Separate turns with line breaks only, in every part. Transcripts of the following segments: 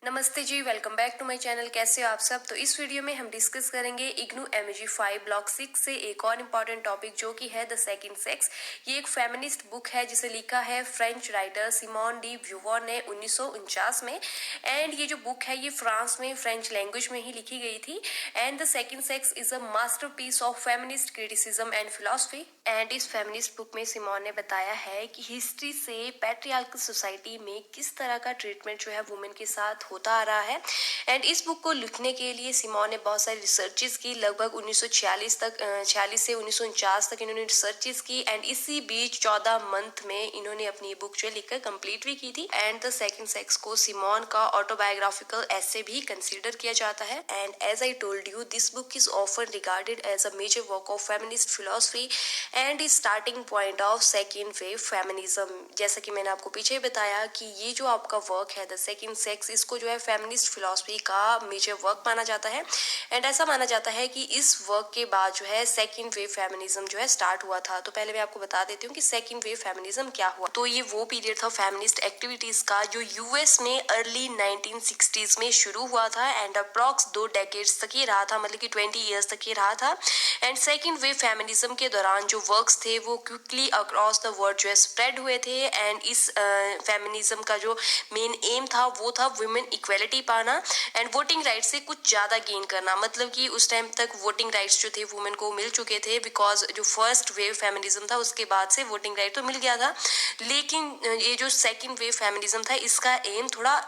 नमस्ते जी, welcome back to my channel. कैसे हो आप सब। तो इस वीडियो में हम डिस्कस करेंगे इग्नू एमजी 5 ब्लॉक 6 से एक और इम्पॉर्टेंट टॉपिक जो कि है द सेकंड सेक्स। ये एक फेमिनिस्ट बुक है जिसे लिखा है फ्रेंच राइटर सिमोन डी ब्यूवर ने 1949 में। एंड ये जो बुक है ये फ्रांस में फ्रेंच लैंग्वेज में ही लिखी गई थी। And the second sex is a masterpiece of feminist criticism and philosophy. And इस फेमिनिस्ट बुक में सिमोन ने बताया है कि हिस्ट्री से पैट्रियार्कल सोसाइटी में किस तरह का ट्रीटमेंट जो है वुमेन के साथ होता आ रहा है। एंड इस बुक को लिखने के लिए सिमोन ने बहुत सारी रिसर्चेस की। लगभग 1946 तक 46 से 1949 तक इन्होंने रिसर्चेस की। एंड इसी बीच 14 मंथ में इन्होंने अपनी बुक जो लिखकर कंप्लीट भी की थी। एंड द सेकंड सेक्स को सिमोन का ऑटोबायोग्राफिकल ऐसे भी कंसीडर किया जाता है। And as I told you, this book is often regarded as a major work of feminist philosophy and starting point of second wave feminism. जैसा कि मैंने आपको पीछे बताया कि ये जो आपका वर्क है द सेकंड सेक्स, इसको जो है फेमिनिस्ट फिलॉसफी का मेजर वर्क माना जाता है। एंड ऐसा माना जाता है कि इस वर्क के बाद जो है सेकंड वेव फेमिनिज्म जो है स्टार्ट हुआ था। तो पहले मैं आपको बता देती हूँ कि सेकंड वेव फेमिनिज्म क्या हुआ। तो ये वो पीरियड था फेमिनिस्ट एक्टिविटीज का जो यूएस में अर्ली 1960s में शुरू हुआ था। एंड अप्रॉक्स 2 डेकेड्स तक ही रहा था, मतलब कि 20 ईयर्स तक ही रहा था। एंड सेकंड वेव फेमिनिज्म के दौरान जो वर्क्स थे वो क्विकली अक्रॉस द वर्ल्ड जो है स्प्रेड हुए थे। एंड इस फेमिनिज्म का जो मेन एम था वो था वुमेन इक्वेलिटी पाना एंड वोटिंग राइट से कुछ ज्यादा गेन करना। मतलब कि उस टाइम तक वोटिंग राइट्स जो थे वुमेन को मिल चुके थे, बिकॉज जो फर्स्ट वेव फेमिनिज्म था उसके बाद से वोटिंग राइट तो मिल गया था। लेकिन ये जो सेकंड वेव फेमिनिज्म था इसका एम थोड़ा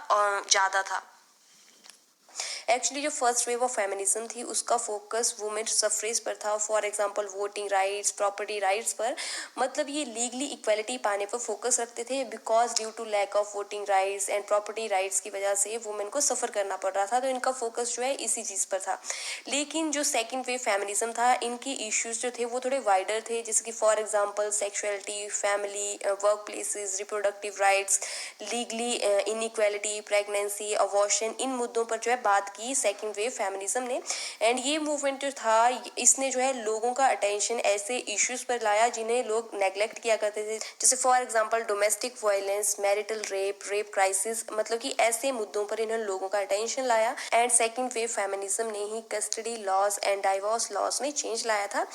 ज्यादा था। एक्चुअली जो फर्स्ट वेव ऑफ फेमिनिज्म थी उसका फोकस वुमेन सफरेज पर था। For example voting rights, property rights पर, मतलब ये लीगली इक्वालिटी पाने पर फोकस रखते थे। Because due to lack of voting rights and property rights की वजह से वुमेन को सफर करना पड़ रहा था, तो इनका फोकस जो है इसी चीज पर था। लेकिन जो सेकेंड वेव फेमिनिज्म था इनकी इश्यूज जो थे वो थोड़े वाइडर थे, जैसे कि for example sexuality, family, work places, reproductive rights, legally inequality, pregnancy, abortion, इन मुद्दों पर जो है बात की सेकंड वेव फेमिनिज्म ने। एंड ये मूवमेंट जो था इसने जो है लोगों का अटेंशन ऐसे इश्यूज पर लाया जिन्हें लोग नेग्लेक्ट किया करते थे, जैसे for example domestic violence, marital rape crisis, मतलब कि ऐसे मुद्दों पर इन्होंने लोगों का अटेंशन लाया। एंड सेकंड वेव फेमिनिज्म ने ही custody laws and divorce laws में चेंज लाया था।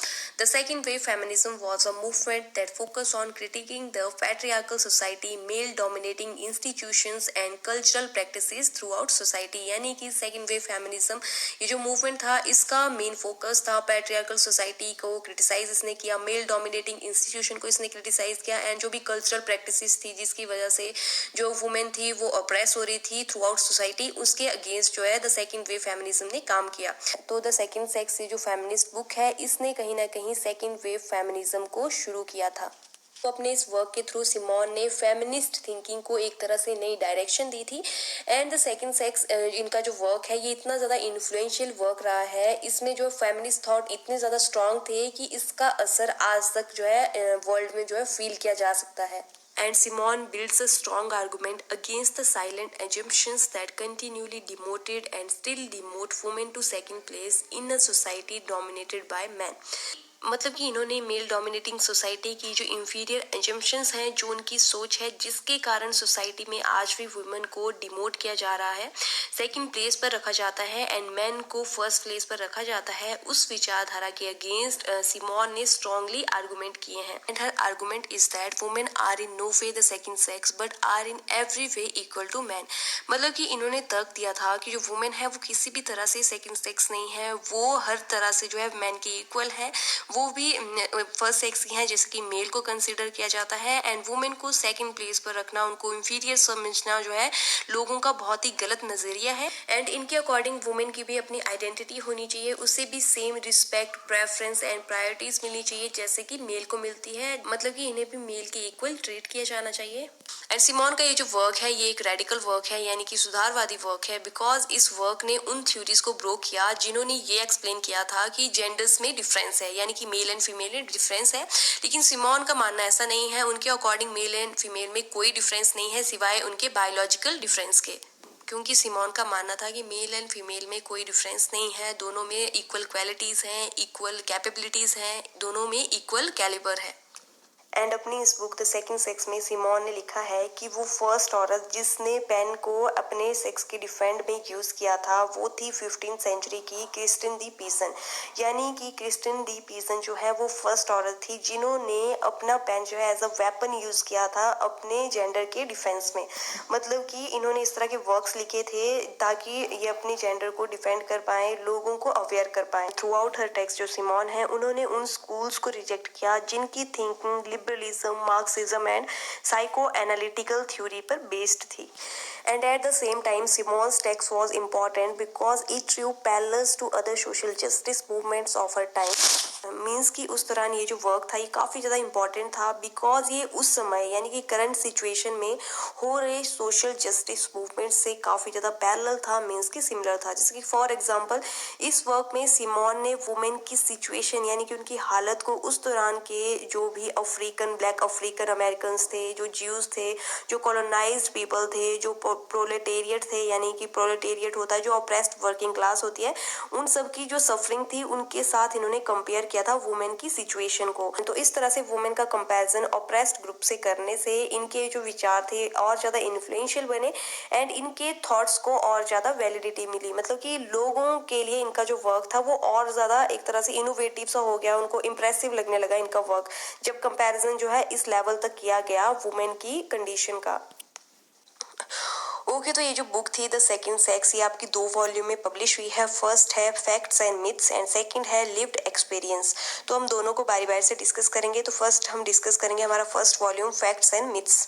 The second wave feminism was a movement that focus on critiquing the patriarchal society, male dominating institutions and cultural practices throughout society. यानी कि second wave feminism ये जो movement था इसका main focus था पैट्रियार्कल सोसाइटी को criticise इसने किया, मेल डोमिनेटिंग इंस्टीट्यूशन को इसने क्रिटिसाइज किया, एंड जो भी कल्चरल प्रैक्टिसेस थी जिसकी वजह से जो वुमेन थी वो अप्रेस हो रही थी थ्रू आउट सोसाइटी, उसके अगेंस्ट जो है द सेकंड वेव फेमिनिज्म ने काम किया। तो द सेकंड सेक्स ये जो फेमिनिस्ट बुक है इसने कहीं ना कहीं सेकंड वेव फेमिनिज्म को शुरू किया था। तो अपने इस वर्क के थ्रू सिमोन ने फेमिनिस्ट थिंकिंग को एक तरह से नई डायरेक्शन दी थी। एंड द सेकंड सेक्स इनका जो वर्क है ये इतना ज़्यादा इन्फ्लुएंशियल वर्क रहा है, इसमें जो फेमिनिस्ट थॉट इतने ज़्यादा स्ट्रांग थे कि इसका असर आज तक जो है वर्ल्ड में जो है फील किया जा सकता है। And Simon builds a strong argument against the silent assumptions that continually demoted and still demote women to second place in a society dominated by men. मतलब कि इन्होंने मेल डोमिनेटिंग सोसाइटी की जो इंफीरियर एजम्पशंस हैं, जो उनकी सोच है जिसके कारण सोसाइटी में आज भी वुमेन को डिमोट किया जा रहा है, सेकंड प्लेस पर रखा जाता है एंड मैन को फर्स्ट प्लेस पर रखा जाता है, उस विचारधारा के अगेंस्ट सिमोन ने स्ट्रांगली आर्गुमेंट किए हैं। And her argument is that women are in no way the second sex but are in every way equal to man. मतलब कि इन्होंने तर्क दिया था कि जो वुमेन है वो किसी भी तरह से सेकंड सेक्स नहीं है, वो हर तरह से जो है मैन के इक्वल है, वो भी फर्स्ट सेक्स की हैं जैसे कि मेल को कंसीडर किया जाता है। एंड वुमेन को सेकंड प्लेस पर रखना, उनको इंफीरियर समझना जो है लोगों का बहुत ही गलत नजरिया है। एंड इनके अकॉर्डिंग वुमेन की भी अपनी आइडेंटिटी होनी चाहिए, उसे भी same respect, preference and priorities मिलनी चाहिए जैसे कि मेल को मिलती है, मतलब कि इन्हें भी मेल के इक्वल ट्रीट किया जाना चाहिए। एंड सिमोन का ये जो वर्क है ये एक रेडिकल वर्क है, यानी कि सुधारवादी वर्क है, बिकॉज इस वर्क ने उन थ्योरीज को ब्रोक किया जिन्होंने ये एक्सप्लेन किया था कि जेंडर्स में डिफरेंस है, यानी कि मेल एंड फीमेल में डिफरेंस है। लेकिन सिमोन का मानना ऐसा नहीं है, उनके अकॉर्डिंग मेल एंड फीमेल में कोई डिफरेंस नहीं है सिवाय उनके बायोलॉजिकल डिफरेंस के। क्योंकि सिमोन का मानना था कि मेल एंड फीमेल में कोई डिफरेंस नहीं है, दोनों में इक्वल क्वालिटीज हैं, इक्वल कैपेबिलिटीज हैं, दोनों में इक्वल कैलिबर है। एंड अपनी इस बुक द सेकंड सेक्स में सिमोन ने लिखा है कि वो फर्स्ट औरत जिसने पेन को अपने सेक्स के डिफेंड में यूज़ किया था वो थी 15th सेंचुरी की क्रिस्टिन दी पीसन। यानी कि क्रिस्टिन दी पीसन जो है वो फर्स्ट औरत थी जिन्होंने अपना पेन जो है एज अ वेपन यूज़ किया था अपने जेंडर के डिफेंस में। मतलब कि इन्होंने इस तरह के वर्क्स लिखे थे ताकि ये अपने जेंडर को डिफेंड कर पाए, लोगों को अवेयर कर पाए। थ्रू आउट हर टेक्स्ट जो सिमोन है उन्होंने उन स्कूल्स को रिजेक्ट किया जिनकी thinking liberalism, Marxism and psychoanalytical theory पर बेस्ड थी। And at the same time Simone's text was important because it drew parallels to other social justice movements of her time. Means कि उस दौरान ये जो work था ये काफ़ी ज़्यादा इंपॉर्टेंट था बिकॉज ये उस समय यानी कि करंट सिचुएशन में हो रहे सोशल जस्टिस मूवमेंट से काफ़ी ज़्यादा पैरेलल था, मीन्स कि सिमिलर था। जैसे कि फॉर एग्जांपल इस वर्क में सिमोन ने वुमेन की सिचुएशन यानी कि उनकी हालत को उस दौरान के जो भी ब्लैक अफ्रीकन अमेरिकन थे, जो ज्यूज थे, जो कॉलोनाइज्ड पीपल थे, जो प्रोलेटेरिएट थे, यानी कि प्रोलेटेरिएट होता है जो ऑप्रेस्ड वर्किंग क्लास होती है, उन सब की जो सफरिंग थी उनके साथ इन्होंने कंपेयर किया था वुमेन की सिचुएशन को। तो इस तरह से वुमेन का कंपैरिजन ऑप्रेस्ड ग्रुप से करने से इनके जो विचार थे और ज़्यादा इन्फ्लुएंशियल बने एंड इनके थॉट्स को और ज़्यादा वैलिडिटी मिली। मतलब कि लोगों के लिए इनका जो वर्क था वो और ज़्यादा एक तरह से इनोवेटिव सा हो गया, उनको इम्प्रेसिव लगने लगा इनका वर्क जब कंपैरिजन जो है इस लेवल तक किया गया वुमेन की कंडीशन का। ओके, तो ये जो बुक थी द सेकंड सेक्स ये आपकी 2 वॉल्यूम में पब्लिश हुई है। फर्स्ट है facts and myths and second है लिव्ड एक्सपीरियंस। तो हम दोनों को बारी बारी से डिस्कस करेंगे। तो फर्स्ट हम डिस्कस करेंगे हमारा first volume facts and myths.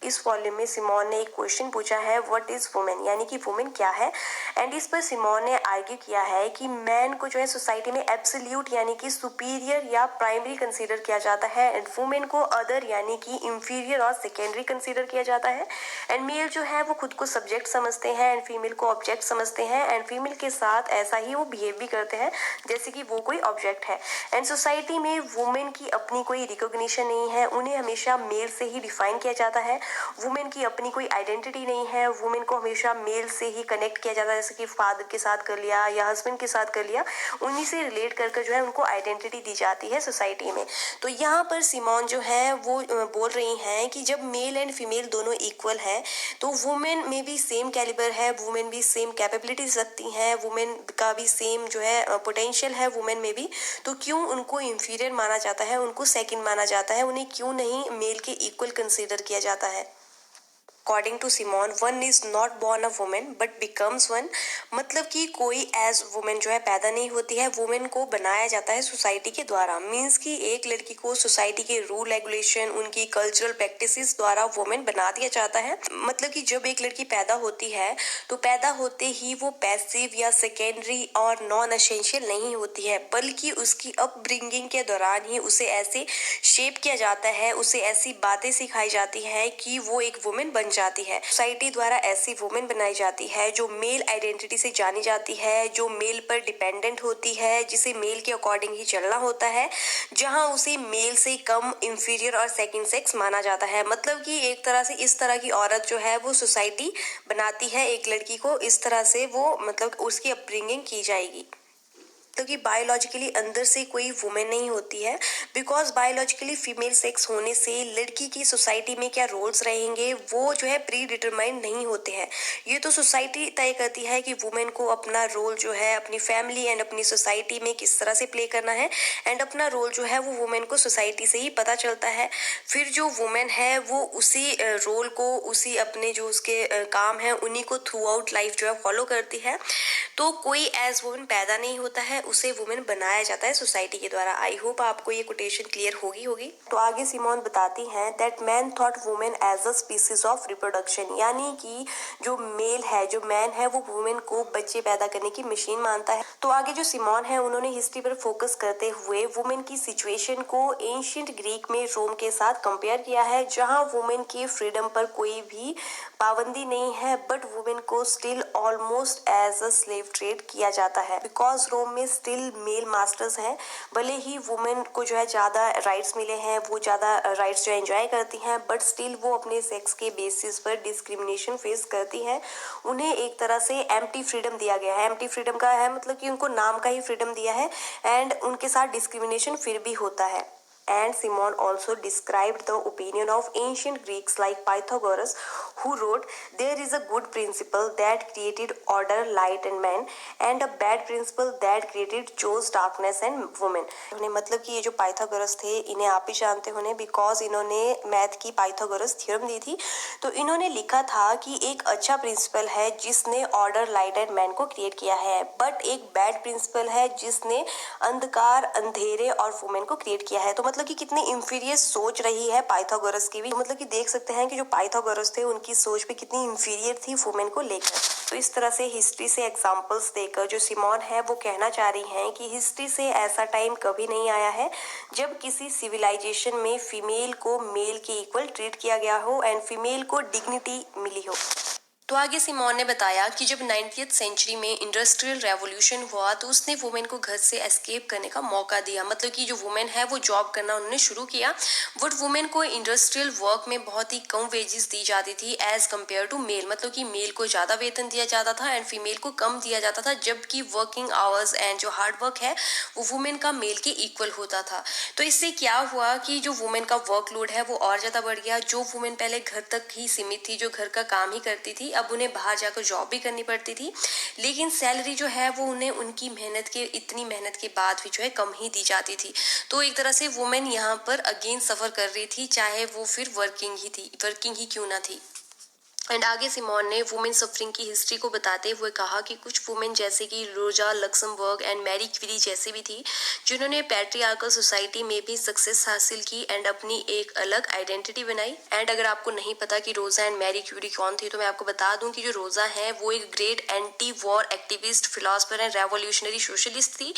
इस वॉल्यूम में सिमोन ने एक क्वेश्चन पूछा है व्हाट इज वुमेन, यानी कि वुमेन क्या है। एंड इस पर सिमोन ने आर्ग्यू किया है कि मैन को जो है सोसाइटी में एब्सोल्यूट यानी कि सुपीरियर या प्राइमरी कंसीडर किया जाता है एंड वुमेन को अदर यानी कि इंफीरियर और सेकेंडरी कंसीडर किया जाता है। एंड मेल जो है वो खुद को सब्जेक्ट समझते हैं एंड फीमेल को ऑब्जेक्ट समझते हैं एंड फीमेल के साथ ऐसा ही वो बिहेव भी करते हैं जैसे कि वो कोई ऑब्जेक्ट है। एंड सोसाइटी में वुमेन की अपनी कोई रिकॉग्निशन नहीं है, उन्हें हमेशा मेल से ही डिफाइन किया जाता है। वुमेन की अपनी कोई आइडेंटिटी नहीं है, वुमेन को हमेशा मेल से ही कनेक्ट किया जाता है, जैसे कि फादर के साथ कर लिया या हस्बैंड के साथ कर लिया, उन्हीं से रिलेट करके जो है उनको आइडेंटिटी दी जाती है सोसाइटी में। तो यहाँ पर सिमोन जो है वो बोल रही हैं कि जब मेल एंड फीमेल दोनों इक्वल है तो वुमेन में भी सेम कैलिबर है, वुमेन भी सेम कैपेबिलिटीज रखती हैं, वुमेन का भी सेम जो है पोटेंशियल है वुमेन में भी, तो क्यों उनको इंफीरियर माना जाता है, उनको सेकंड माना जाता है, उन्हें क्यों नहीं मेल के इक्वल कंसीडर किया जाता है। According to Simone one is not born a woman but becomes one. मतलब कि कोई एज वुमेन जो है पैदा नहीं होती है, वुमेन को बनाया जाता है सोसाइटी के द्वारा। मीन्स कि एक लड़की को सोसाइटी के रूल रेगुलेशन उनकी कल्चरल प्रैक्टिसेस द्वारा वुमेन बना दिया जाता है। मतलब कि जब एक लड़की पैदा होती है तो पैदा होते ही वो पैसिव या सेकेंडरी और नॉन एसेंशियल नहीं होती है, बल्कि उसकी अपब्रिंगिंग के दौरान ही उसे ऐसे शेप किया जाता है, उसे ऐसी बातें सिखाई जाती है कि वो एक वुमेन बन जाती है। सोसाइटी द्वारा ऐसी वुमेन बनाई जाती है जो मेल आइडेंटिटी से जानी जाती है, जो मेल पर डिपेंडेंट होती है, जिसे मेल के अकॉर्डिंग ही चलना होता है, जहां उसे मेल से कम इंफीरियर और सेकंड सेक्स माना जाता है। मतलब कि एक तरह से इस तरह की औरत जो है वो सोसाइटी बनाती है एक लड़की को, इस तरह से वो मतलब उसकी अपब्रिंगिंग की जाएगी। तो कि बायोलॉजिकली अंदर से कोई वुमेन नहीं होती है, बिकॉज बायोलॉजिकली फीमेल सेक्स होने से लड़की की सोसाइटी में क्या रोल्स रहेंगे वो जो है प्री डिटरमाइंड नहीं होते हैं। ये तो सोसाइटी तय करती है कि वुमेन को अपना रोल जो है अपनी फैमिली एंड अपनी सोसाइटी में किस तरह से प्ले करना है, एंड अपना रोल जो है वो वुमेन को सोसाइटी से ही पता चलता है। फिर जो वुमेन है वो उसी रोल को, उसी अपने जो उसके काम है उन्हीं को थ्रू आउट लाइफ जो है फॉलो करती है। तो कोई एज वुमेन पैदा नहीं होता है, उसे वुमेन बनाया जाता है सोसाइटी के द्वारा। आई होप आपको ये कोटेशन क्लियर होगी। तो आगे सिमोन बताती हैं that man thought women as a species of reproduction, यानी कि जो मेल है, जो मैन है, वो वुमेन को बच्चे पैदा करने की मशीन मानता है। तो आगे जो सिमोन है उन्होंने हिस्ट्री पर फोकस करते हुए वुमेन की सिचुएशन को एंशिएंट ग्रीक में रोम के साथ कंपेयर किया है, जहां वुमेन की फ्रीडम पर कोई भी पाबंदी नहीं है, बट वुमेन को still almost as a slave treat किया जाता है। बिकॉज रोम में स्टिल मेल मास्टर्स हैं, भले ही वुमेन को जो है ज़्यादा राइट्स मिले हैं, वो ज़्यादा राइट्स जो एंजॉय करती हैं, बट स्टिल वो अपने सेक्स के बेसिस पर डिस्क्रिमिनेशन फेस करती हैं। उन्हें एक तरह से एम्प्टी फ्रीडम दिया गया है। एम्प्टी फ्रीडम का है मतलब कि उनको नाम का ही फ्रीडम दिया है एंड उनके साथ डिस्क्रिमिनेशन फिर भी होता है। And Simon also described the opinion of ancient Greeks like Pythagoras, who wrote, "There is a good principle that created order, light and man, and a bad principle that created chose, darkness and women." उन्हें मतलब कि ये जो Pythagoras थे, इन्हें आप ही जानते होंगे बिकॉज इन्होंने मैथ की पाइथागोरस थ्योरम दी थी। तो इन्होंने लिखा था कि एक अच्छा प्रिंसिपल है जिसने ऑर्डर, लाइट एंड मैन को क्रिएट किया है, बट एक बैड प्रिंसिपल है जिसने अंधकार, अंधेरे और वुमेन को क्रिएट किया है। तो मतलब कि कितनी इंफीरियर सोच रही है पाइथागोरस की भी। तो मतलब कि देख सकते हैं कि जो पाइथागोरस थे उनकी सोच भी कितनी इंफीरियर थी वुमेन को लेकर। तो इस तरह से हिस्ट्री से एग्जांपल्स देकर जो सिमोन है वो कहना चाह रही हैं कि हिस्ट्री से ऐसा टाइम कभी नहीं आया है जब किसी सिविलाइजेशन में फीमेल को मेल के इक्वल ट्रीट किया गया हो एंड फीमेल को डिग्निटी मिली हो। तो आगे सिमोन ने बताया कि जब 90th सेंचुरी में इंडस्ट्रियल रेवोल्यूशन हुआ तो उसने वुमेन को घर से एस्केप करने का मौका दिया। मतलब कि जो वुमेन है वो जॉब करना उन्होंने शुरू किया, बट वुमेन को इंडस्ट्रियल वर्क में बहुत ही कम वेजेस दी जाती थी एज कम्पेयर टू मेल। मतलब कि मेल को ज़्यादा वेतन दिया जाता था एंड फीमेल को कम दिया जाता था, जबकि वर्किंग आवर्स एंड जो हार्ड वर्क है वो वुमेन का मेल के इक्वल होता था। तो इससे क्या हुआ कि जो वुमेन का वर्कलोड है वो और ज़्यादा बढ़ गया। जो वुमेन पहले घर तक ही सीमित थी, जो घर का काम ही करती थी, अब उन्हें बाहर जाकर जॉब भी करनी पड़ती थी, लेकिन सैलरी जो है वो उन्हें उनकी इतनी मेहनत के बाद भी जो है कम ही दी जाती थी। तो एक तरह से वुमेन यहाँ पर अगेन सफर कर रही थी, चाहे वो फिर वर्किंग ही क्यों ना थी। एंड आगे सिमोन ने वुमेन सफरिंग की हिस्ट्री को बताते हुए कहा कि कुछ वुमेन जैसे कि रोजा लक्समबर्ग एंड मैरी क्यूरी जैसी भी थी, जिन्होंने पैट्रियार्कल सोसाइटी में भी सक्सेस हासिल की एंड अपनी एक अलग आइडेंटिटी बनाई। एंड अगर आपको नहीं पता कि रोजा एंड मैरी क्यूरी कौन थी, तो मैं आपको बता दूं कि जो रोजा है वो एक great anti war activist, philosopher and revolutionary socialist थी।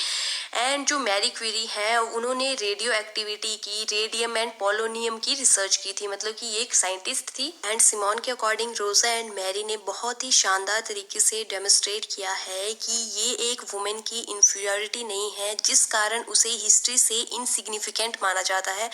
एंड जो मैरी क्यूरी है उन्होंने रेडियो एक्टिविटी की, रेडियम एंड पोलोनियम की रिसर्च की थी। मतलब कि ये एक साइंटिस्ट थी। एंड सिमोन के अकॉर्डिंग रोजा एंड मैरी ने बहुत ही शानदार तरीके से डेमोन्स्ट्रेट किया है कि ये एक वुमेन की इंफीरियरिटी नहीं है जिस कारण उसे हिस्ट्री से इनसिग्निफिकेंट माना जाता है,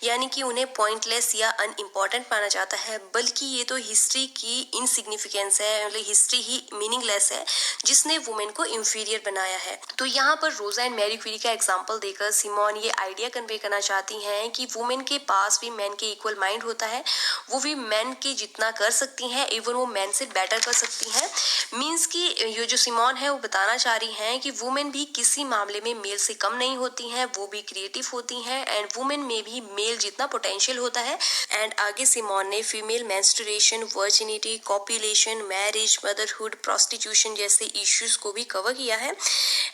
यानी कि उन्हें पॉइंटलेस या अनइम्पॉर्टेंट माना जाता है, बल्कि ये तो हिस्ट्री की इनसिग्निफिकेंस है, मतलब हिस्ट्री ही मीनिंगलेस है जिसने वुमेन को इंफीरियर बनाया है। तो यहाँ पर रोजा एंड मैरी क्यूरी का एग्जाम्पल देकर सिमोन ये आइडिया कन्वे करना चाहती हैं कि वुमेन के पास भी मैन के इक्वल माइंड होता है, वो भी मैन के जितना कर सकती हैं, इवन वो मैन से बेटर कर सकती हैं। मीन्स कि ये जो सिमोन है वो बताना चाह रही हैं कि वुमेन भी किसी मामले में मेल से कम नहीं होती हैं, वो भी क्रिएटिव होती हैं एंड वुमेन में भी मेल जितना पोटेंशियल होता है। एंड आगे सिमोन ने female menstruation, virginity, copulation, marriage, motherhood, prostitution जैसे इश्यूज को भी कवर किया है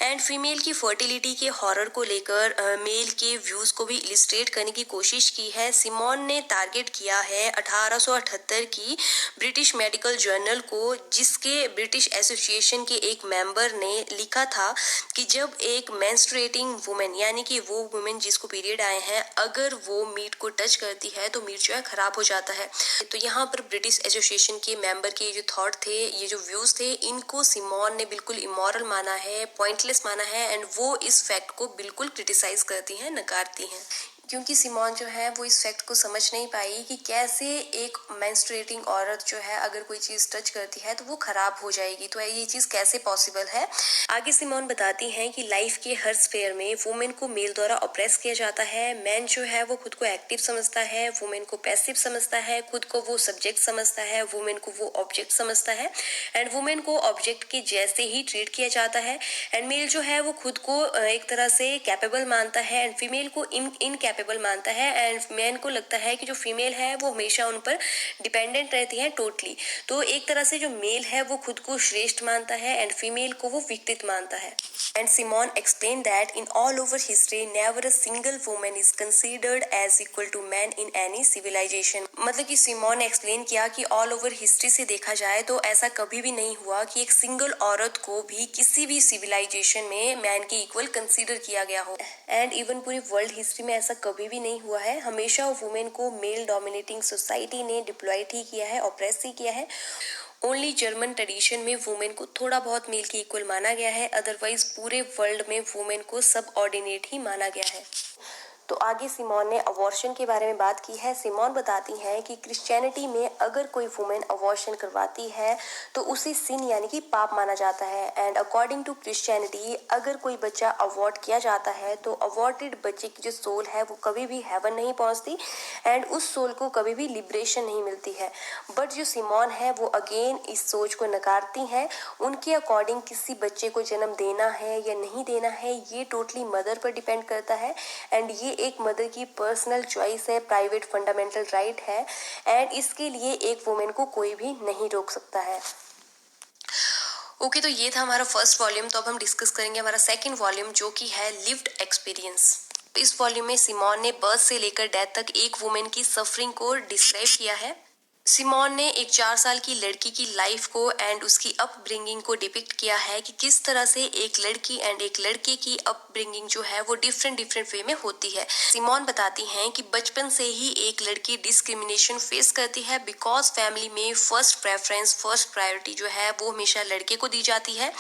एंड फीमेल की फर्टिलिटी के हॉरर को लेकर मेल के व्यूज को भी इलिस्ट्रेट करने की कोशिश की है। सिमोन ने टारगेट किया है 1878 की ब्रिटिश मेडिकल जर्नल को, जिसके ब्रिटिश एसोसिएशन के एक मेंबर ने लिखा था कि जब एक मेंस्ट्रुएटिंग वुमेन, यानी कि वो वुमेन जिसको पीरियड आए हैं, अगर वो मीट को टच करती है तो मीट जो है खराब हो जाता है। तो यहाँ पर ब्रिटिश एसोसिएशन के मेंबर के ये जो थॉट थे, ये जो व्यूज थे, इनको सिमोन ने बिल्कुल इमोरल माना है, पॉइंटलेस माना है एंड वो इस फैक्ट को बिल्कुल क्रिटिसाइज करती हैं, नकारती हैं, क्योंकि सिमोन जो है वो इस फैक्ट को समझ नहीं पाई कि कैसे एक मेंस्ट्रुएटिंग औरत जो है अगर कोई चीज टच करती है तो वो खराब हो जाएगी। तो ये चीज कैसे पॉसिबल है। आगे सिमोन बताती हैं कि लाइफ के हर स्फेयर में वुमेन को मेल द्वारा ऑप्रेस किया जाता है। मैन जो है वो खुद को एक्टिव समझता है, वुमेन को पैसिव समझता है, खुद को वो सब्जेक्ट समझता है, वुमेन को वो ऑब्जेक्ट समझता है एंड वुमेन को ऑब्जेक्ट के जैसे ही ट्रीट किया जाता है। एंड मेल जो है वो खुद को एक तरह से कैपेबल मानता है एंड फीमेल को इनकैपेबल मानता है एंड मैन को लगता है कि जो फीमेल है वो हमेशा उन पर डिपेंडेंट रहती है टोटली। तो एक तरह से जो मेल है वो खुद को श्रेष्ठ मानता है एंड फीमेल को वो विकृत मानता है। And Simon explained that in all over history, never a single woman is considered as equal to man in any civilization. मतलब कि सिमोन ने एक्सप्लेन किया कि ऑल ओवर हिस्ट्री से देखा जाए तो ऐसा कभी भी नहीं हुआ कि एक सिंगल औरत को भी किसी भी सिविलाइजेशन में मैन के इक्वल कंसीडर किया गया हो। एंड इवन पूरी वर्ल्ड हिस्ट्री में ऐसा कभी भी नहीं हुआ है। हमेशा वुमेन को मेल डोमिनेटिंग सोसाइटी ने डिप्लॉयड ही किया है, ऑप्रेस ही किया है। ओनली जर्मन ट्रेडिशन में वुमेन को थोड़ा बहुत मेल के इक्वल माना गया है, अदरवाइज पूरे वर्ल्ड में वुमेन को सब ऑर्डिनेट ही माना गया है। तो आगे सिमोन ने अबॉर्शन के बारे में बात की है। सिमोन बताती हैं कि क्रिश्चियनिटी में अगर कोई वुमेन अबॉर्शन करवाती है तो उसे सिन यानी कि पाप माना जाता है। एंड अकॉर्डिंग टू क्रिश्चियनिटी अगर कोई बच्चा अबॉर्ट किया जाता है तो अबॉर्टेड बच्चे की जो सोल है वो कभी भी हेवन नहीं पहुंचती एंड उस सोल को कभी भी लिबरेशन नहीं मिलती है। बट जो सिमोन है वो अगेन इस सोच को नकारती हैं। उनके अकॉर्डिंग किसी बच्चे को जन्म देना है या नहीं देना है ये टोटली मदर पर डिपेंड करता है एंड ये एक मदर की पर्सनल चॉइस है, प्राइवेट फंडामेंटल राइट है एंड इसके लिए एक वुमेन को कोई भी नहीं रोक सकता है। ओके तो ये था हमारा फर्स्ट वॉल्यूम। तो अब हम डिस्कस करेंगे हमारा सेकंड वॉल्यूम जो कि है लिव्ड एक्सपीरियंस। इस वॉल्यूम में सिमोन ने बर्थ से लेकर डेथ तक एक वुमेन की सफरिंग को डिस्क्राइब किया है। सिमोन ने एक 4 साल की लड़की की लाइफ को एंड उसकी अपब्रिंगिंग को डिपिक्ट किया है कि किस तरह से एक लड़की एंड एक लड़के की अपब्रिंगिंग जो है वो डिफरेंट वे में होती है। सिमोन बताती हैं कि बचपन से ही एक लड़की डिस्क्रिमिनेशन फेस करती है बिकॉज फैमिली में फर्स्ट प्रेफरेंस, फर्स्ट प्रायोरिटी जो है वो हमेशा लड़के को दी जाती है।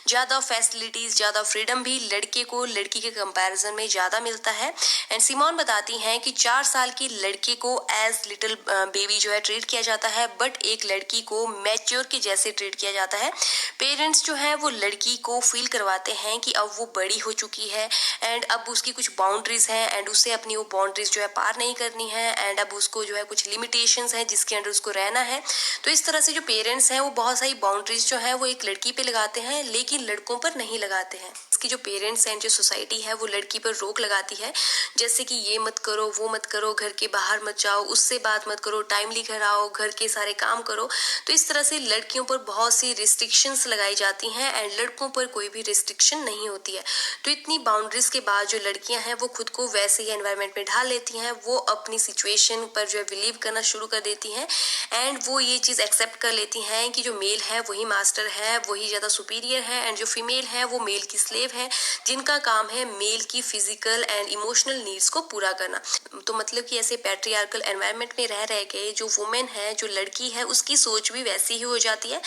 ज्यादा फैसिलिटीज, ज्यादा फ्रीडम भी लड़के को लड़की के कंपैरिजन में ज्यादा मिलता है। एंड सिमोन बताती हैं कि 4 साल की लड़के को एज लिटिल बेबी जो है ट्रीट किया जाता है बट एक लड़की को मैच्योर के जैसे ट्रीट किया जाता है। पेरेंट्स जो है वो लड़की को फील करवाते हैं कि अब वो बड़ी हो चुकी है एंड अब उसकी कुछ बाउंड्रीज हैं एंड उसे अपनी वो बाउंड्रीज जो है पार नहीं करनी है एंड अब उसको जो है कुछ लिमिटेशंस है जिसके अंडर उसको रहना है। तो इस तरह से जो पेरेंट्स हैं वो बहुत सारी बाउंड्रीज जो है वो एक लड़की पे लगाते हैं लेकिन लड़कों पर नहीं लगाते हैं। इसकी जो पेरेंट्स हैं, जो सोसाइटी है वो लड़की पर रोक लगाती है जैसे कि ये मत करो, वो मत करो, घर के बाहर मत जाओ, उससे बात मत करो, टाइमली घर आओ, घर के सारे काम करो। तो इस तरह से लड़कियों पर बहुत सी रिस्ट्रिक्शंस लगाई जाती हैं एंड लड़कों पर कोई भी रिस्ट्रिक्शन नहीं होती है। तो इतनी बाउंड्रीज के बाद जो लड़कियां हैं वो खुद को वैसे ही एनवायरनमेंट में ढाल लेती हैं, वो अपनी सिचुएशन पर जो है बिलीव करना शुरू कर देती हैं एंड वो ये चीज एक्सेप्ट कर लेती हैं कि जो मेल है वही मास्टर है, वही ज्यादा सुपीरियर है एंड जो फीमेल है वो मेल की स्लेव है जिनका काम है मेल की फिजिकल एंड इमोशनल नीड्स को पूरा करना। तो मतलब कि ऐसे पैट्रियार्कल एनवायरनमेंट में रह के जो वुमेन है, जो लड़की है, उसकी सोच भी वैसी ही हो जाती है।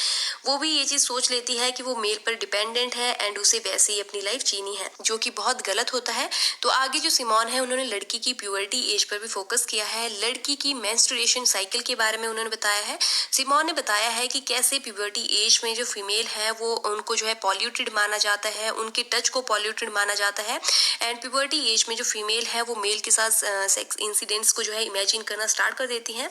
वो भी ये चीज सोच लेती है कि वो मेल पर डिपेंडेंट है एंड उसे वैसे ही अपनी लाइफ जीनी है, जो कि बहुत गलत होता है। तो आगे जो सिमोन है उन्होंने लड़की की प्यूबर्टी एज पर भी फोकस किया है। लड़की की मेंस्ट्रुएशन साइकिल के बारे में उन्होंने बताया है। सिमोन ने बताया है कि कैसे प्यूबर्टी एज में जो फीमेल है वो उनको जो है पॉल्यूटेड माना जाता है, उनके टच को पॉल्यूटेड माना जाता है एंड प्यूबर्टी एज में जो फीमेल है वो मेल के साथ सेक्स इंसिडेंट्स को जो है इमेजिन करना स्टार्ट कर देती हैं।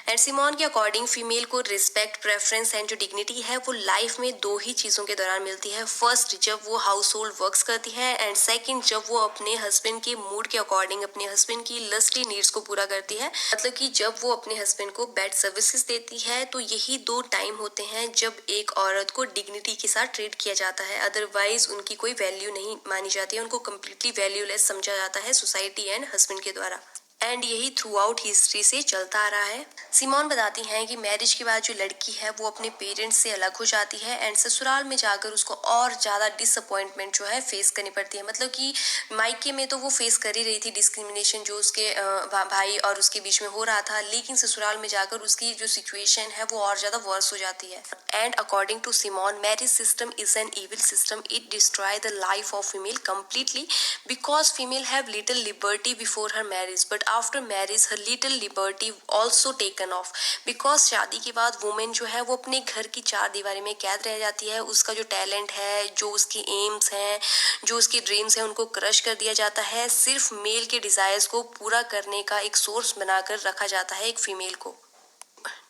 एंड सिमोन के अकॉर्डिंग फीमेल को रिस्पेक्ट, प्रेफरेंस एंड जो डिग्निटी है वो लाइफ में 2 ही चीजों के दौरान मिलती है। फर्स्ट जब वो हाउस होल्ड वर्क्स करती है एंड सेकंड जब वो अपने हस्बैंड के मूड के अकॉर्डिंग अपने हस्बैंड की लस्टी नीड्स को पूरा करती है। मतलब कि जब वो अपने हस्बैंड को बेड सर्विसेज देती है तो यही 2 टाइम होते हैं जब एक औरत को डिग्निटी के साथ ट्रीट किया जाता है। अदरवाइज उनकी कोई वैल्यू नहीं मानी जाती है, उनको कम्प्लीटली वैल्यूलेस समझा जाता है सोसाइटी एंड हस्बैंड के द्वारा एंड यही थ्रू आउट हिस्ट्री से चलता आ रहा है। सिमोन बताती हैं कि मैरिज के बाद जो लड़की है वो अपने पेरेंट्स से अलग हो जाती है एंड ससुराल में जाकर उसको और ज्यादा डिसअपॉइंटमेंट जो है फेस करनी पड़ती है। मतलब कि मायके में तो वो फेस कर ही रही थी डिस्क्रिमिनेशन जो उसके भाई और उसके बीच में हो रहा था, लेकिन ससुराल में जाकर उसकी जो सिचुएशन है वो और ज्यादा वर्स हो जाती है। And according to Simone, marriage system is an evil system, it destroy the life of female completely because female have little liberty before her marriage but after marriage her little liberty also taken off because शादी के बाद women जो है वो अपने घर की 4 दीवारी में कैद रह जाती है। उसका जो टैलेंट है, जो उसकी एम्स हैं, जो उसकी ड्रीम्स हैं, उनको क्रश कर दिया जाता है। सिर्फ मेल के डिजायर्स को पूरा करने का एक सोर्स बनाकर रखा जाता है एक फीमेल को।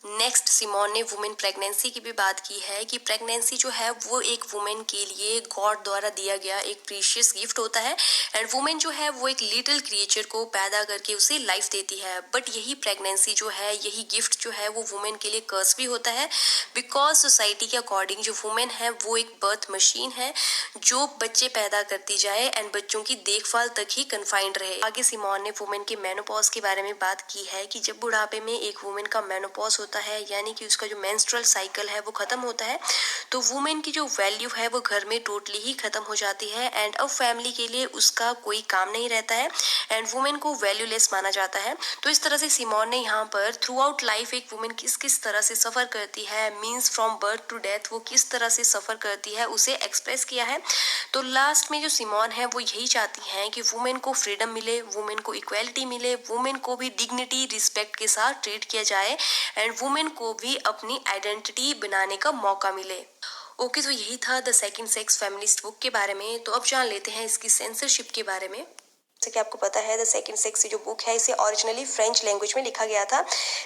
नेक्स्ट सिमोन ने वुमेन प्रेगनेंसी की भी बात की है कि प्रेगनेंसी जो है वो एक वुमेन के लिए गॉड द्वारा दिया गया एक प्रीशियस गिफ्ट होता है एंड वुमेन जो है वो एक लिटिल क्रिएचर को पैदा करके उसे लाइफ देती है। बट यही प्रेगनेंसी जो है, यही गिफ्ट जो है वो वुमेन के लिए कर्स भी होता है बिकॉज सोसाइटी के अकॉर्डिंग जो वुमेन है वो एक बर्थ मशीन है जो बच्चे पैदा करती जाए एंड बच्चों की देखभाल तक ही कन्फाइंड रहे। आगे सिमोन ने वुमेन के मेनोपॉज के बारे में बात की है कि जब बुढ़ापे में एक वुमेन का मेनोपॉज होता है, यानी कि उसका जो मेंस्ट्रुअल साइकिल है वो खत्म होता है, तो वुमेन की जो वैल्यू है वो घर में टोटली ही खत्म हो जाती है एंड अब फैमिली के लिए उसका कोई काम नहीं रहता है एंड वुमेन को वैल्यूलेस माना जाता है। तो इस तरह से सिमोन ने यहाँ पर थ्रू आउट लाइफ एक वुमेन किस किस तरह से सफर करती है, means from birth to death वो किस तरह से सफर करती है, उसे एक्सप्रेस किया है। तो लास्ट में जो सिमोन है वो यही चाहती हैं कि वुमेन को फ्रीडम मिले, वुमेन को इक्वालिटी मिले, वुमेन को भी डिग्निटी रिस्पेक्ट के साथ ट्रीट किया जाए एंड वुमेन को भी अपनी आइडेंटिटी बनाने का मौका मिले। ओके, तो यही था the second sex feminist book के बारे में। तो अब जान लेते हैं इसकी सेंसरशिप के बारे में। जैसे कि आपको पता है द सेकंड सेक्स जो बुक है इसे ओरिजिनली फ्रेंच लैंग्वेज में लिखा गया था,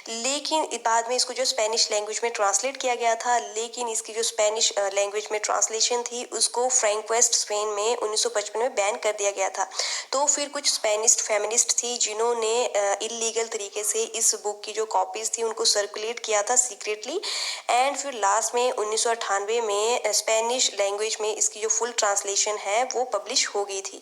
लेकिन बाद में इसको जो स्पेनिश लैंग्वेज में ट्रांसलेट किया गया था, लेकिन इसकी जो स्पेनिश लैंग्वेज में ट्रांसलेशन थी उसको फ्रैंकोइस्ट स्पेन में 1955 में बैन कर दिया गया था। तो फिर कुछ स्पेनिश फेमिनिस्ट थी जिन्होंने इलीगल तरीके से इस बुक की जो कॉपीज थी उनको सर्कुलेट किया था सीक्रेटली एंड फिर लास्ट में 1998 में स्पेनिश लैंग्वेज में इसकी जो फुल ट्रांसलेशन है वो पब्लिश हो गई थी।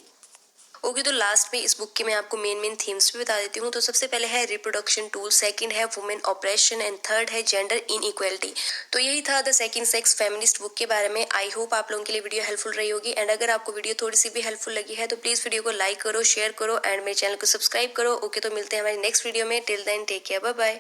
ओके, तो लास्ट में इस बुक के मैं आपको मेन थीम्स भी बता देती हूँ। तो सबसे पहले है रिप्रोडक्शन टूल, सेकंड है वुमेन ऑपरेशन एंड थर्ड है जेंडर इनइक्वालिटी। तो यही था the second sex feminist book के बारे में। आई होप आप लोगों के लिए वीडियो हेल्पफुल रही होगी एंड अगर आपको वीडियो थोड़ी सी भी हेल्पफुल लगी है तो प्लीज वीडियो को लाइक करो, शेयर करो एंड मेरे चैनल को सब्सक्राइब करो। ओके, तो मिलते हैं हमारी नेक्स्ट वीडियो में। Till then take care, bye bye.